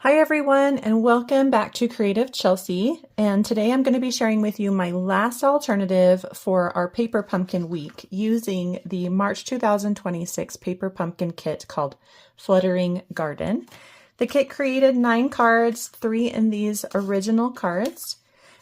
Hi everyone, and welcome back to Creative Chelsea. And today I'm going to be sharing with you my last alternative for our Paper Pumpkin Week using the March 2026 Paper Pumpkin kit called Fluttering Garden. The kit created 9 cards, 3 in these original cards,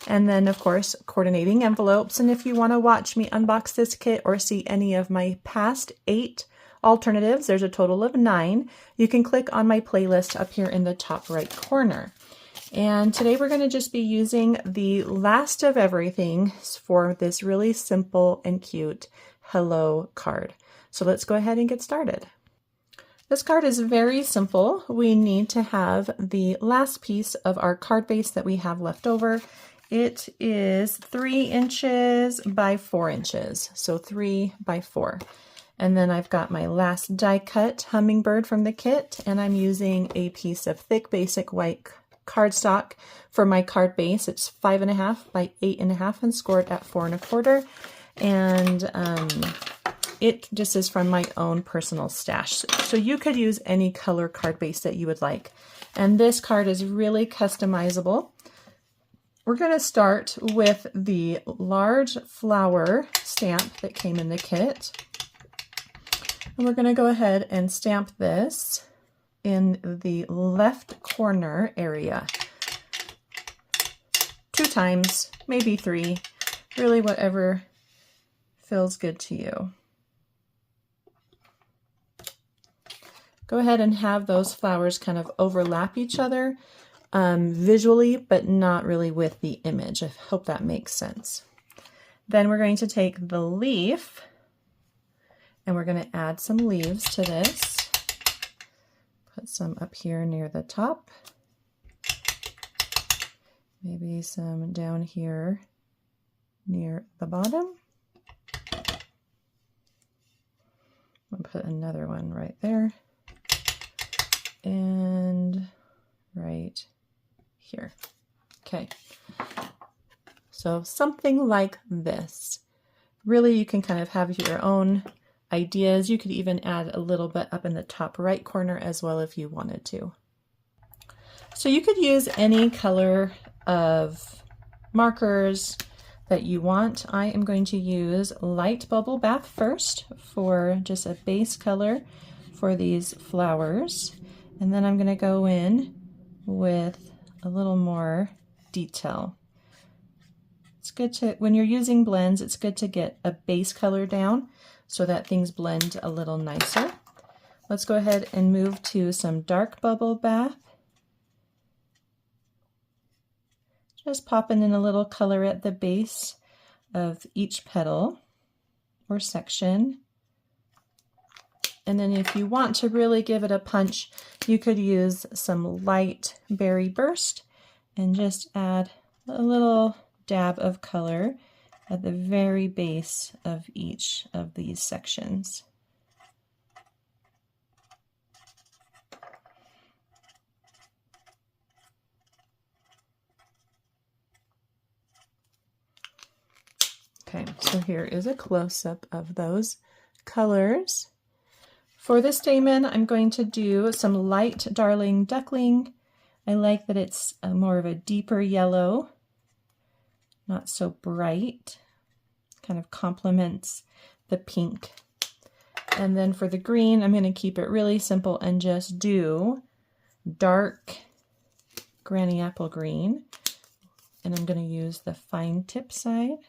and then of course coordinating envelopes. And if you want to watch me unbox this kit or see any of my past 8 alternatives, there's a total of 9. You can click on my playlist up here in the top right corner. And today we're going to just be using the last of everything for this really simple and cute hello card. So let's go ahead and get started. This card is very simple. We need to have the last piece of our card base that we have left over. It is 3 inches by 4 inches, so 3 by 4. And then I've got my last die cut hummingbird from the kit, and I'm using a piece of thick basic white cardstock for my card base. It's 5.5 by 8.5 and scored at 4 1/4. And it just is from my own personal stash. So you could use any color card base that you would like. And this card is really customizable. We're going to start with the large flower stamp that came in the kit. And we're going to go ahead and stamp this in the left corner area 2 times, maybe 3, really whatever feels good to you. Go ahead and have those flowers kind of overlap each other visually, but not really with the image. I hope that makes sense. Then we're going to take the leaf, and we're going to add some leaves to this. Put some up here near the top. Maybe some down here near the bottom. I'll put another one right there. And right here. Okay. So something like this. Really, you can kind of have your own ideas. You could even add a little bit up in the top right corner as well if you wanted to. So you could use any color of markers that you want. I am going to use light bubble bath first for just a base color for these flowers. And then I'm going to go in with a little more detail. It's good to, when you're using blends, it's good to get a base color down so that things blend a little nicer. Let's go ahead and move to some dark bubble bath. Just popping in a little color at the base of each petal or section. And then if you want to really give it a punch, you could use some light berry burst and just add a little dab of color at the very base of each of these sections. Okay, so here is a close-up of those colors. For this stamen, I'm going to do some light Darling Duckling. I like that it's more of a deeper yellow, not so bright, kind of complements the pink. And then for the green, I'm going to keep it really simple and just do dark Granny Apple Green. And I'm going to use the fine tip side.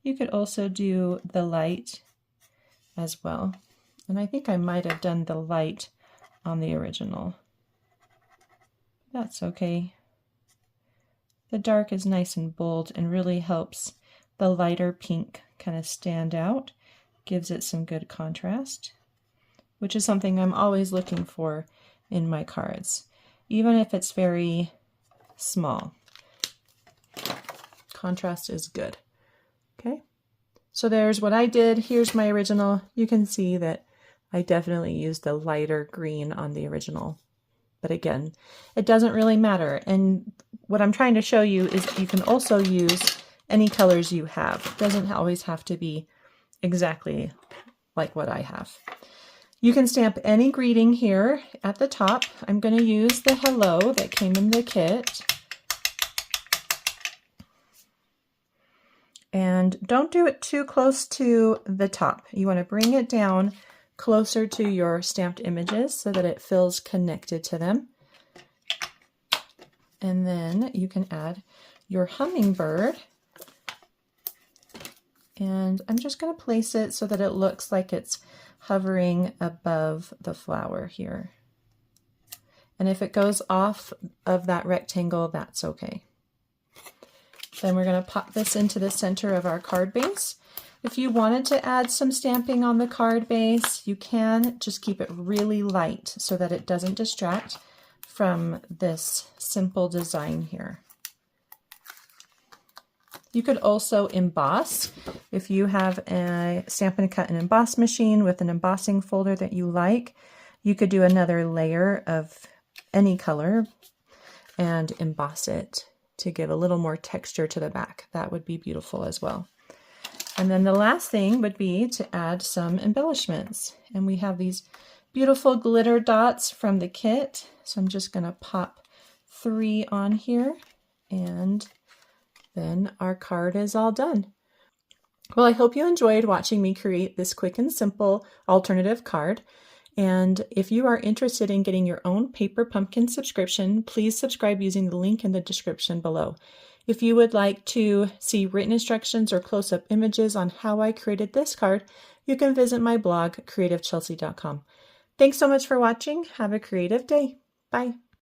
You could also do the light as well. And I think I might have done the light on the original. That's okay. The dark is nice and bold and really helps the lighter pink kind of stand out, gives it some good contrast, which is something I'm always looking for in my cards, even if it's very small. Contrast is good. Okay, so there's what I did. Here's my original. You can see that I definitely used the lighter green on the original. But again, it doesn't really matter. And what I'm trying to show you is you can also use any colors you have. It doesn't always have to be exactly like what I have. You can stamp any greeting here at the top. I'm going to use the hello that came in the kit. And don't do it too close to the top. You want to bring it down closer to your stamped images so that it feels connected to them. And then you can add your hummingbird. And I'm just going to place it so that it looks like it's hovering above the flower here. And if it goes off of that rectangle, that's okay. Then we're going to pop this into the center of our card base. If you wanted to add some stamping on the card base, you can. Just keep it really light so that it doesn't distract from this simple design here. You could also emboss. If you have a Stampin' Cut and Emboss machine with an embossing folder that you like, you could do another layer of any color and emboss it to give a little more texture to the back. That would be beautiful as well. And then the last thing would be to add some embellishments. And we have these beautiful glitter dots from the kit. So I'm just going to pop 3 on here, and then our card is all done. Well, I hope you enjoyed watching me create this quick and simple alternative card. And if you are interested in getting your own Paper Pumpkin subscription, please subscribe using the link in the description below. If you would like to see written instructions or close-up images on how I created this card, you can visit my blog, creativechelsea.com. Thanks so much for watching. Have a creative day. Bye.